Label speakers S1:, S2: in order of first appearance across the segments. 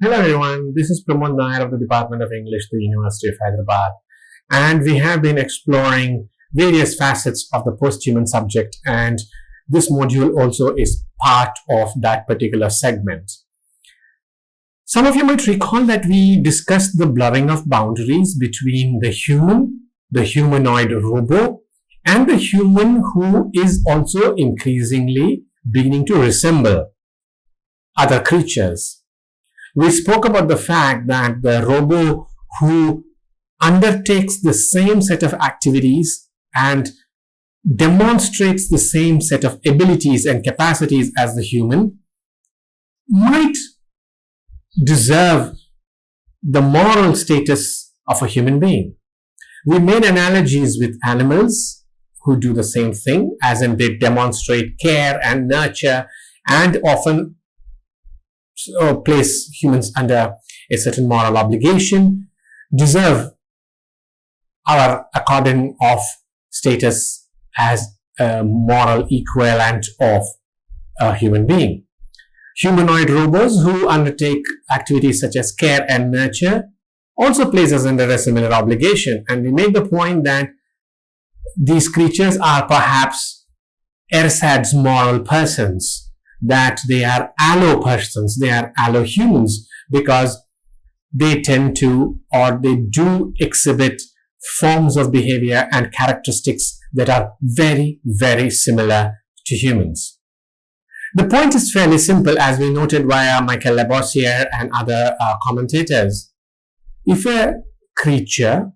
S1: Hello everyone, this is Pramod Nair of the Department of English, the University of Hyderabad, and we have been exploring various facets of the post-human subject, and this module also is part of that particular segment. Some of you might recall that we discussed the blurring of boundaries between the human, the humanoid robo, and the human who is also increasingly beginning to resemble other creatures. We spoke about the fact that the robo who undertakes the same set of activities and demonstrates the same set of abilities and capacities as the human might deserve the moral status of a human being. We made analogies with animals who do the same thing, as in they demonstrate care and nurture and often place humans under a certain moral obligation, deserve our according of status as a moral equivalent of a human being. Humanoid robots who undertake activities such as care and nurture also place us under a similar obligation, and we make the point that these creatures are perhaps Ersad's moral persons, that they are allo persons, they are allo humans, because they tend to or they do exhibit forms of behavior and characteristics that are very, very similar to humans. The point is fairly simple, as we noted via Michael Labossiere and other commentators. If a creature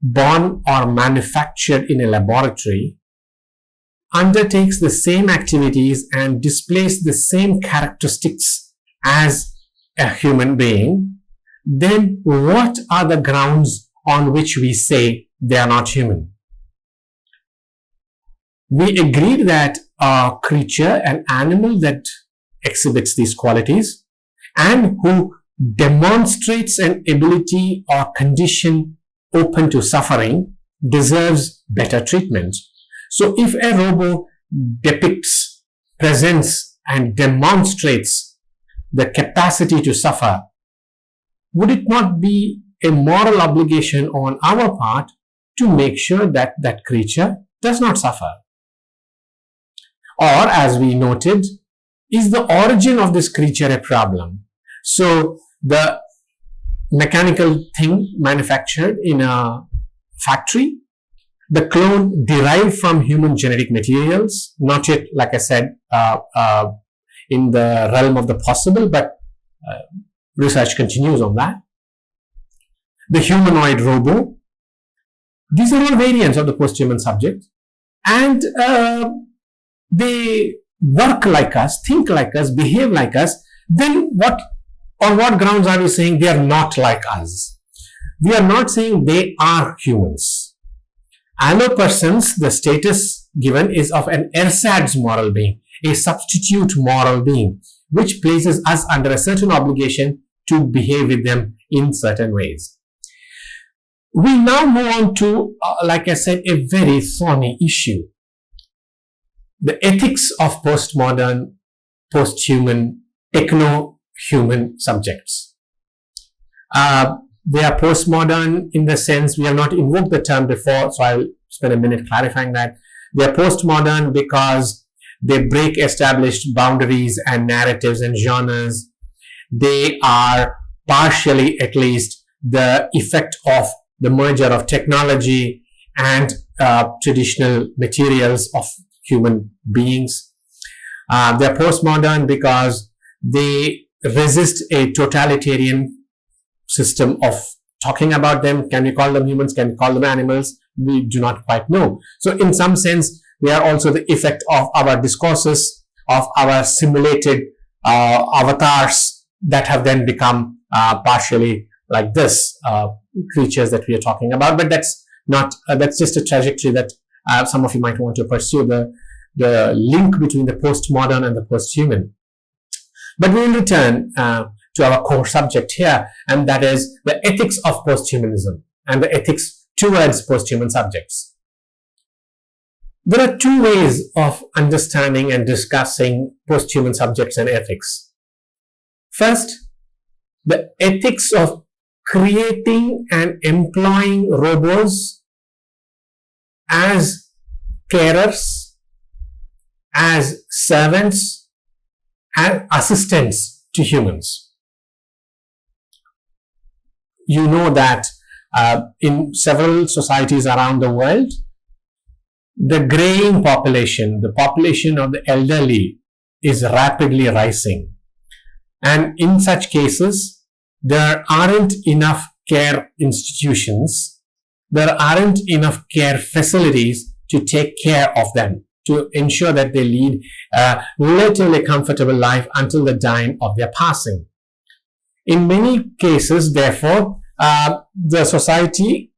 S1: born or manufactured in a laboratory undertakes the same activities and displays the same characteristics as a human being, then what are the grounds on which we say they are not human? We agreed that a creature, an animal that exhibits these qualities and who demonstrates an ability or condition open to suffering deserves better treatment. So if a robo depicts, presents, and demonstrates the capacity to suffer, would it not be a moral obligation on our part to make sure that that creature does not suffer? Or, as we noted, is the origin of this creature a problem? So the mechanical thing manufactured in a factory, the clone derived from human genetic materials, not yet, like I said, in the realm of the possible, but research continues on that. The humanoid robo, these are all variants of the post-human subject, and they work like us, think like us, behave like us. Then on what grounds are we saying they are not like us? We are not saying they are humans. Allo persons, the status given is of an Ersad's moral being, a substitute moral being, which places us under a certain obligation to behave with them in certain ways. We now move on to, like I said, a very thorny issue. The ethics of postmodern, post-human, techno-human subjects. They are postmodern in the sense, we have not invoked the term before, so I'll spend a minute clarifying that. They are postmodern because they break established boundaries and narratives and genres. They are partially, at least, the effect of the merger of technology and traditional materials of human beings. They are postmodern because they resist a totalitarian system of talking about them. Can we call them humans? Can we call them animals? We do not quite know. So in some sense, they are also the effect of our discourses, of our simulated avatars that have then become partially like this, creatures that we are talking about. But that's not, that's just a trajectory that some of you might want to pursue, the link between the postmodern and the post-human. But we will return to our core subject here, and that is the ethics of posthumanism and the ethics towards posthuman subjects. There are two ways of understanding and discussing posthuman subjects and ethics. First, the ethics of creating and employing robots as carers, as servants, as assistants to humans. You know that in several societies around the world, the graying population, the population of the elderly, is rapidly rising. And in such cases, there aren't enough care institutions, there aren't enough care facilities to take care of them, to ensure that they lead a relatively comfortable life until the time of their passing. In many cases, therefore, the society,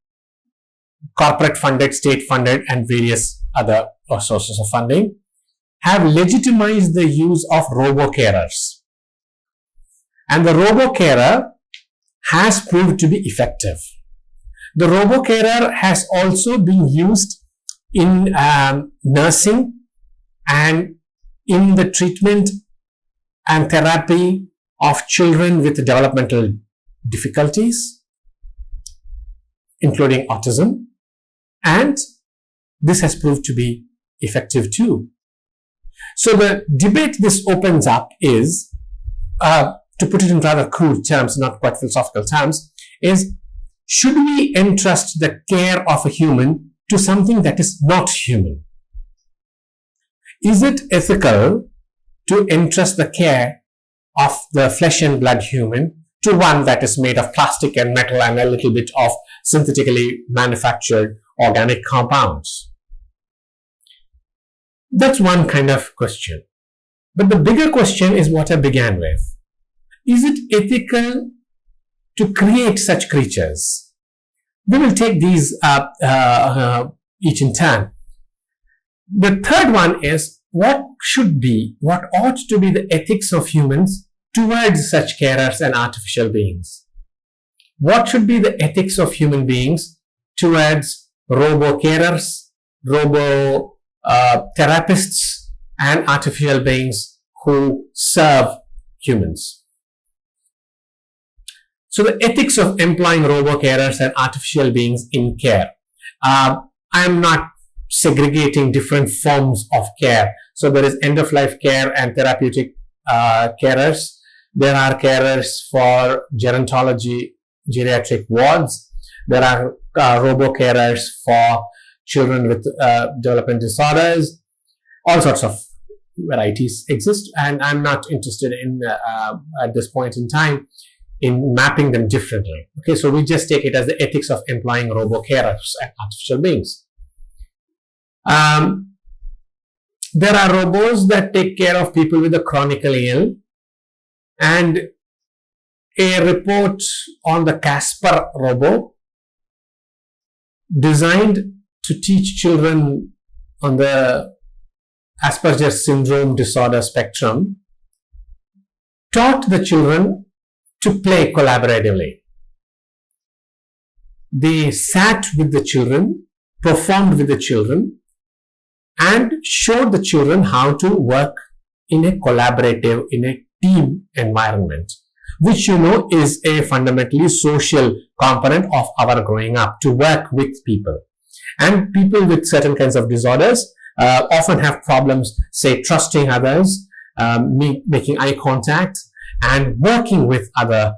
S1: corporate funded, state funded, and various other sources of funding, have legitimized the use of robo-carers. And the robo-carer has proved to be effective. The robo-carer has also been used in nursing and in the treatment and therapy of children with developmental difficulties, including autism, and this has proved to be effective too. So the debate this opens up is, to put it in rather crude terms, not quite philosophical terms, is should we entrust the care of a human to something that is not human? Is it ethical to entrust the care of the flesh and blood human to one that is made of plastic and metal and a little bit of synthetically manufactured organic compounds? That's one kind of question. But the bigger question is what I began with. Is it ethical to create such creatures? We will take these each in turn. The third one is what ought to be the ethics of humans towards such carers and artificial beings? What should be the ethics of human beings towards robo-carers, robo-therapists, and artificial beings who serve humans? So the ethics of employing robo-carers and artificial beings in care. I am not segregating different forms of care. So there is end-of-life care and therapeutic carers. There are carers for gerontology, geriatric wards. There are robo-carers for children with developmental disorders. All sorts of varieties exist, and I'm not interested in, at this point in time, in mapping them differently. Okay, so we just take it as the ethics of employing robo-carers and artificial beings. There are robots that take care of people with the chronically ill, and a report on the Casper robot designed to teach children on the Asperger's syndrome disorder spectrum taught the children to play collaboratively. They sat with the children, performed with the children, and showed the children how to work in a collaborative, in a team environment, which you know is a fundamentally social component of our growing up, to work with people. And people with certain kinds of disorders often have problems, say, trusting others, making eye contact, and working with other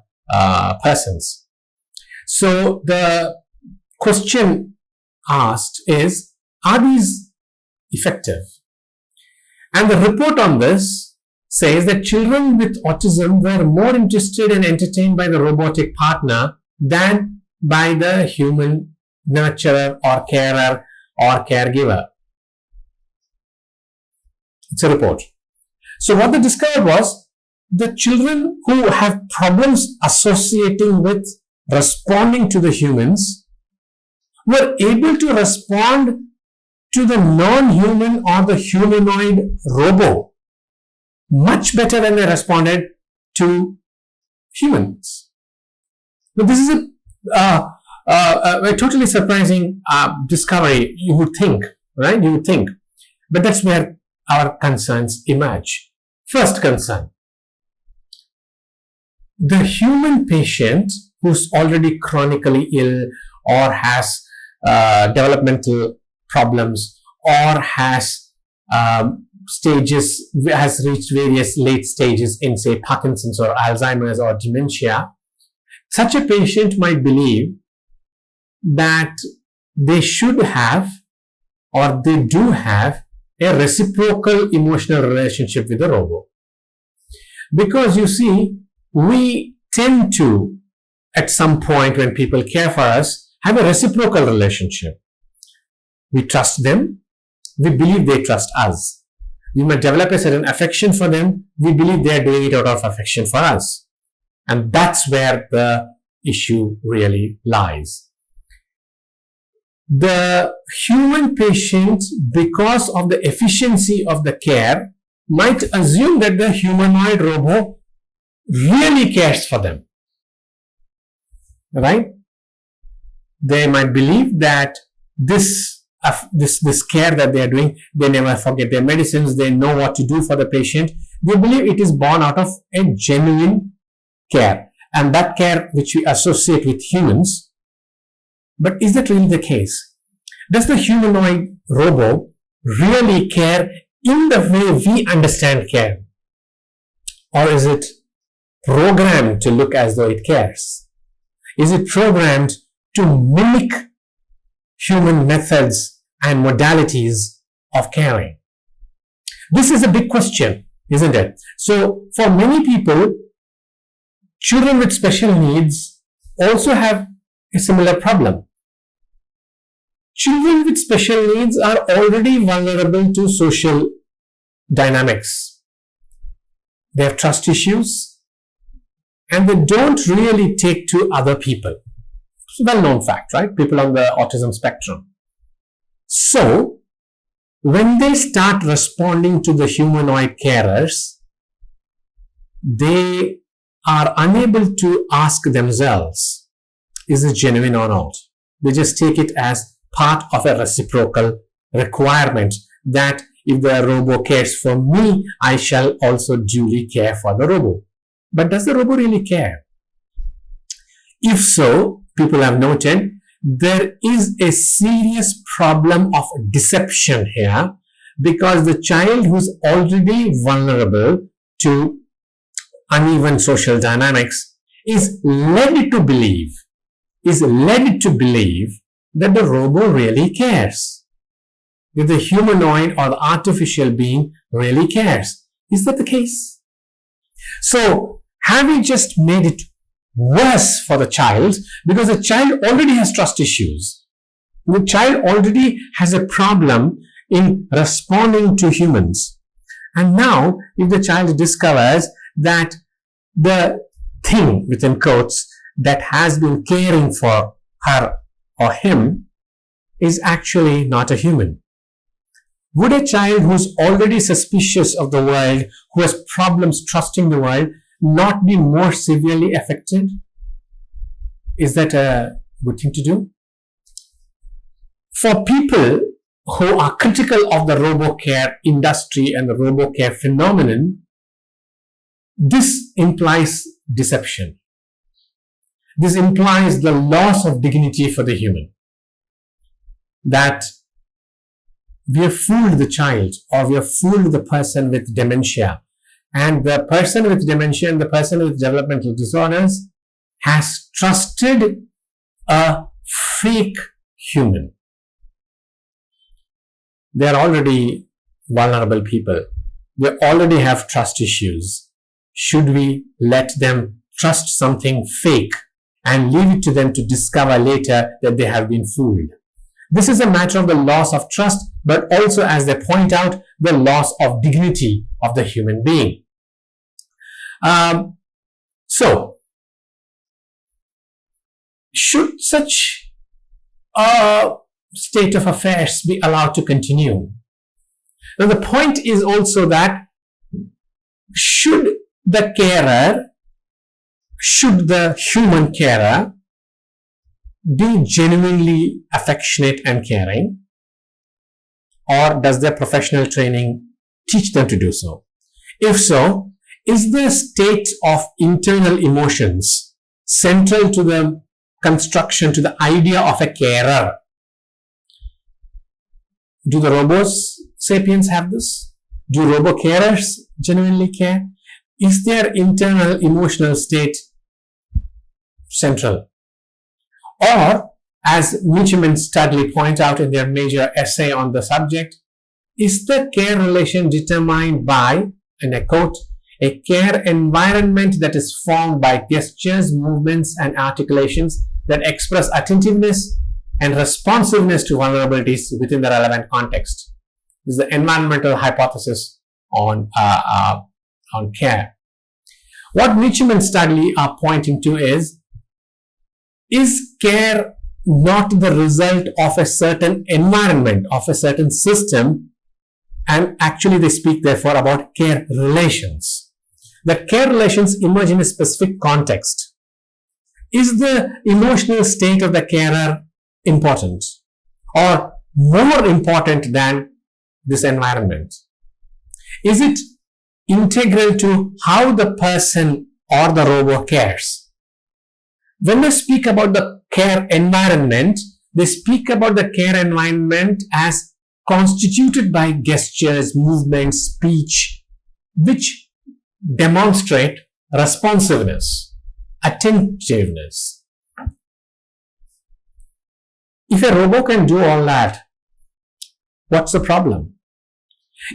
S1: persons. So the question asked is, are these effective? And the report on this says that children with autism were more interested and entertained by the robotic partner than by the human nurturer or carer or caregiver. It's a report. So what they discovered was the children who have problems associating with responding to the humans were able to respond to the non-human or the humanoid robo much better than they responded to humans. But this is a totally surprising discovery, you would think, right? You would think. But that's where our concerns emerge. First concern. the human patient who's already chronically ill or has developmental problems or has has reached various late stages in, say, Parkinson's or Alzheimer's or dementia, such a patient might believe that they should have or they do have a reciprocal emotional relationship with the robot. Because you see, we tend to, at some point when people care for us, have a reciprocal relationship. We trust them. We believe they trust us. We might develop a certain affection for them. We believe they are doing it out of affection for us. And that's where the issue really lies. The human patient, because of the efficiency of the care, might assume that the humanoid robot really cares for them. Right? They might believe that this care that they are doing, they never forget their medicines, they know what to do for the patient. They believe it is born out of a genuine care, and that care which we associate with humans. But is that really the case? Does the humanoid robot really care in the way we understand care? Or is it programmed to look as though it cares? Is it programmed to mimic human methods and modalities of caring? This is a big question, isn't it? So for many people, children with special needs also have a similar problem. Children with special needs are already vulnerable to social dynamics. They have trust issues and they don't really take to other people. It's a well-known fact, right? People on the autism spectrum. So, when they start responding to the humanoid carers, they are unable to ask themselves, is it genuine or not? They just take it as part of a reciprocal requirement that if the robot cares for me, I shall also duly care for the robot. But does the robot really care? If so, people have noted there is a serious problem of deception here, because the child who's already vulnerable to uneven social dynamics is led to believe that the robot really cares, that the humanoid or the artificial being really cares. Is that the case? So, have we just made it worse for the child, because the child already has trust issues? The child already has a problem in responding to humans. And now, if the child discovers that the thing, within quotes, that has been caring for her or him is actually not a human, would a child who's already suspicious of the world, who has problems trusting the world, not be more severely affected? Is that a good thing to do? For people who are critical of the RoboCare industry and the RoboCare phenomenon, this implies deception. This implies the loss of dignity for the human. That we have fooled the child, or we have fooled the person with dementia. And the person with dementia and the person with developmental disorders has trusted a fake human. They are already vulnerable people. They already have trust issues. Should we let them trust something fake and leave it to them to discover later that they have been fooled? This is a matter of the loss of trust, but also, as they point out, the loss of dignity of the human being. So, should such a state of affairs be allowed to continue? Now, the point is also that should the human carer be genuinely affectionate and caring, or does their professional training teach them to do so? If so, Is the state of internal emotions central to the construction, to the idea of a carer? Do the robo sapiens have this? Do robo carers genuinely care? Is their internal emotional state central? Or, as Mitchum and Studley point out in their major essay on the subject, is the care relation determined by, and I quote, a care environment that is formed by gestures, movements, and articulations that express attentiveness and responsiveness to vulnerabilities within the relevant context? This is the environmental hypothesis on care. What Mitchum and Studley are pointing to is care not the result of a certain environment, of a certain system? And actually they speak therefore about care relations. That care relations emerge in a specific context. Is the emotional state of the carer important or more important than this environment? Is it integral to how the person or the robo cares? When they speak about the care environment, they speak about the care environment as constituted by gestures, movements, speech, which demonstrate responsiveness, attentiveness. If a robot can do all that, what's the problem?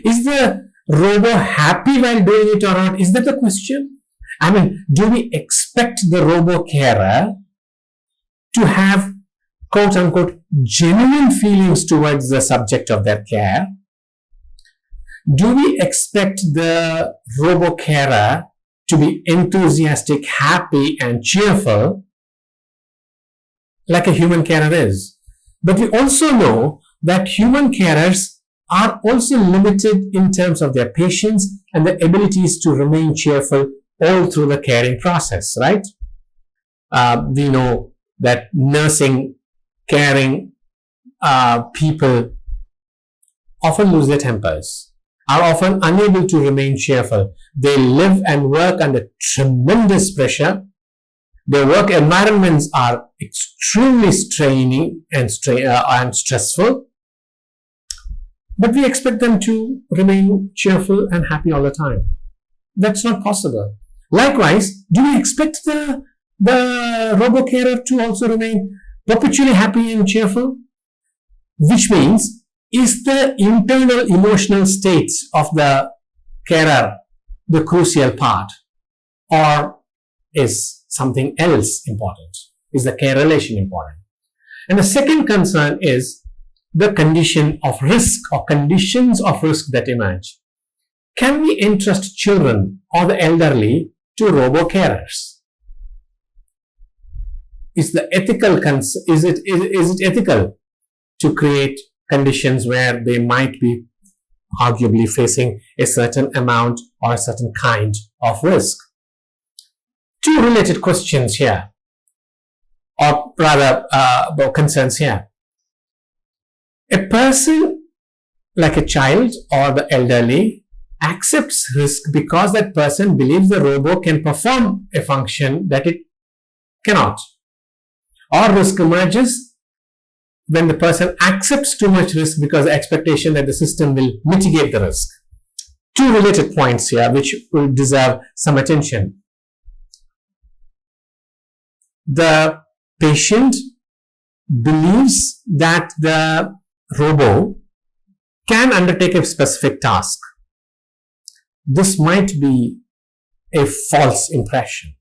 S1: Is the robot happy while doing it or not? Is that the question? I mean, do we expect the robo carer to have quote unquote genuine feelings towards the subject of their care? Do we expect the robo carer to be enthusiastic, happy, and cheerful like a human carer is? But we also know that human carers are also limited in terms of their patience and their abilities to remain cheerful all through the caring process, right? We know that nursing, caring people often lose their tempers, are often unable to remain cheerful. They live and work under tremendous pressure. Their work environments are extremely straining and stressful. But we expect them to remain cheerful and happy all the time. That's not possible. Likewise, do we expect the robo-carer to also remain perpetually happy and cheerful? Which means, is the internal emotional states of the carer the crucial part, or is something else important? Is the care relation important? And the second concern is the condition of risk or conditions of risk that emerge. Can we entrust children or the elderly to robo-carers? Is it ethical to create conditions where they might be arguably facing a certain amount or a certain kind of risk? Two related questions here, or rather concerns here. A person like a child or the elderly accepts risk because that person believes the robot can perform a function that it cannot. Or risk emerges when the person accepts too much risk because the expectation that the system will mitigate the risk. Two related points here which will deserve some attention. The patient believes that the robot can undertake a specific task. This might be a false impression,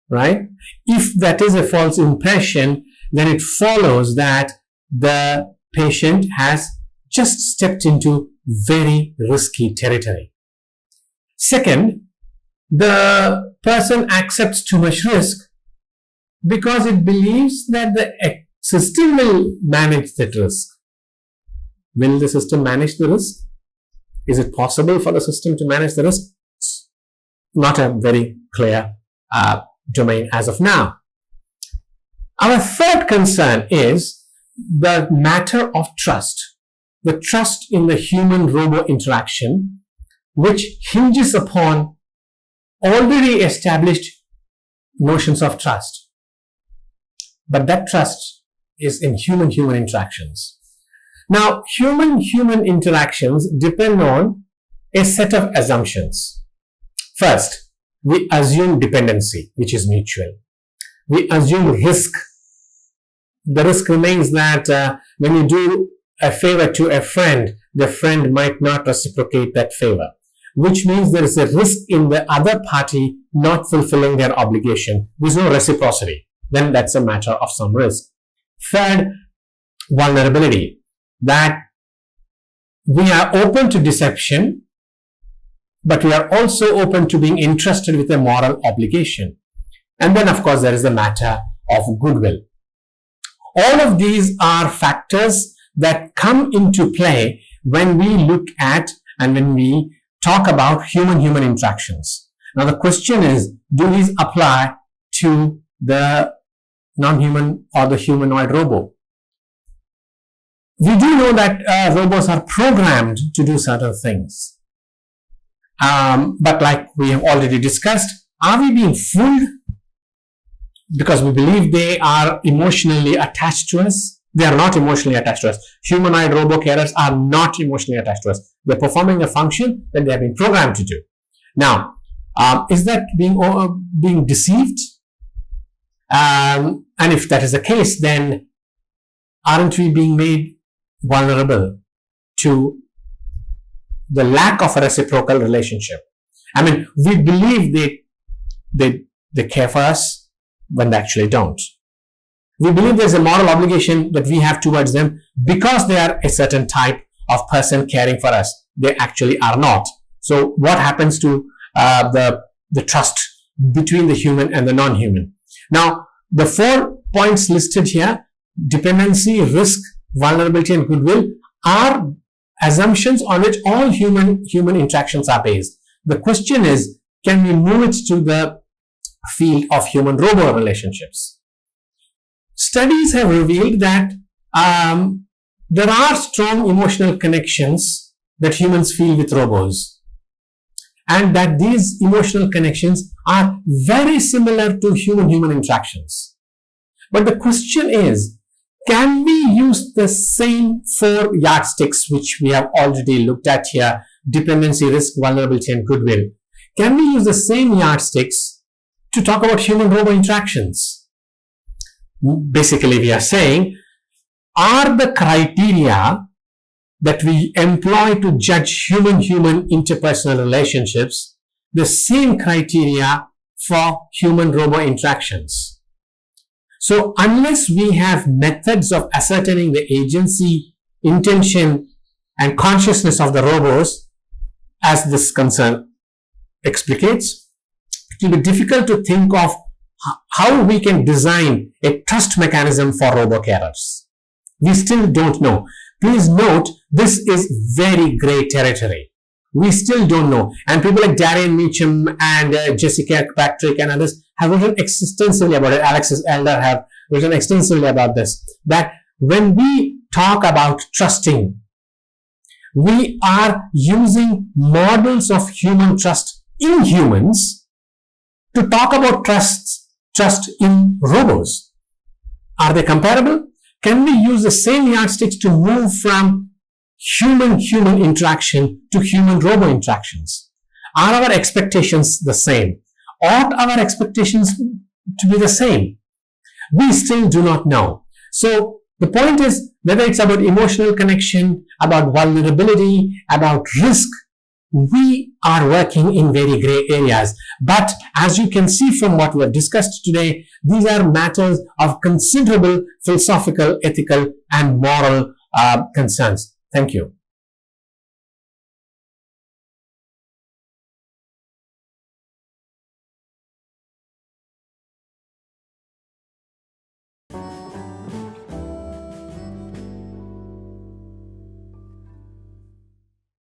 S1: right? If that is a false impression, then it follows that the patient has just stepped into very risky territory. Second, the person accepts too much risk because it believes that the system will manage that risk. Will the system manage the risk? Is it possible for the system to manage the risk? It's not a very clear domain as of now. Our third concern is the matter of trust. The trust in the human-robo interaction, which hinges upon already established notions of trust. But that trust is in human-human interactions. Now, human-human interactions depend on a set of assumptions. First, we assume dependency, which is mutual. We assume risk. The risk remains that when you do a favor to a friend, the friend might not reciprocate that favor, which means there is a risk in the other party not fulfilling their obligation. There's no reciprocity. Then that's a matter of some risk. Third, vulnerability, that we are open to deception, but we are also open to being entrusted with a moral obligation. And then, of course, there is the matter of goodwill. All of these are factors that come into play when we look at and when we talk about human-human interactions. Now, the question is, do these apply to the non-human or the humanoid robot? We do know that robots are programmed to do certain things. But like we have already discussed, are we being fooled because we believe they are emotionally attached to us? They are not emotionally attached to us. Humanoid robot carers are not emotionally attached to us. They're performing a function that they have been programmed to do. Now, is that being deceived? And if that is the case, then aren't we being made vulnerable to the lack of a reciprocal relationship? I mean, we believe they care for us when they actually don't. We believe there's a moral obligation that we have towards them because they are a certain type of person caring for us. They actually are not. So what happens to the trust between the human and the non-human? Now, the 4 points listed here, dependency, risk, vulnerability, and goodwill, are assumptions on which all human interactions are based. The question is, can we move it to the field of human-robot relationships? Studies have revealed that there are strong emotional connections that humans feel with robots, and that these emotional connections are very similar to human-human interactions. But the question is, can we use the same 4 yardsticks which we have already looked at here, dependency, risk, vulnerability, and goodwill? Can we use the same yardsticks to talk about human-robot interactions? Basically, we are saying, are the criteria that we employ to judge human-human interpersonal relationships the same criteria for human-robot interactions? So unless we have methods of ascertaining the agency, intention, and consciousness of the robots, as this concern explicates, it will be difficult to think of how we can design a trust mechanism for robot carers. We still don't know. Please note, this is very gray territory. We still don't know. And people like Darian Meacham and Jessica Patrick and others have written extensively about it. Alexis Elder have written extensively about this. That when we talk about trusting, we are using models of human trust in humans to talk about trust in robots. Are they comparable? Can we use the same yardsticks to move from human-human interaction to human-robot interactions? Are our expectations the same? Ought our expectations to be the same? We still do not know. So the point is, whether it's about emotional connection, about vulnerability, about risk, we are working in very gray areas. But as you can see from what we have discussed today, these are matters of considerable philosophical, ethical, and moral concerns. Thank you.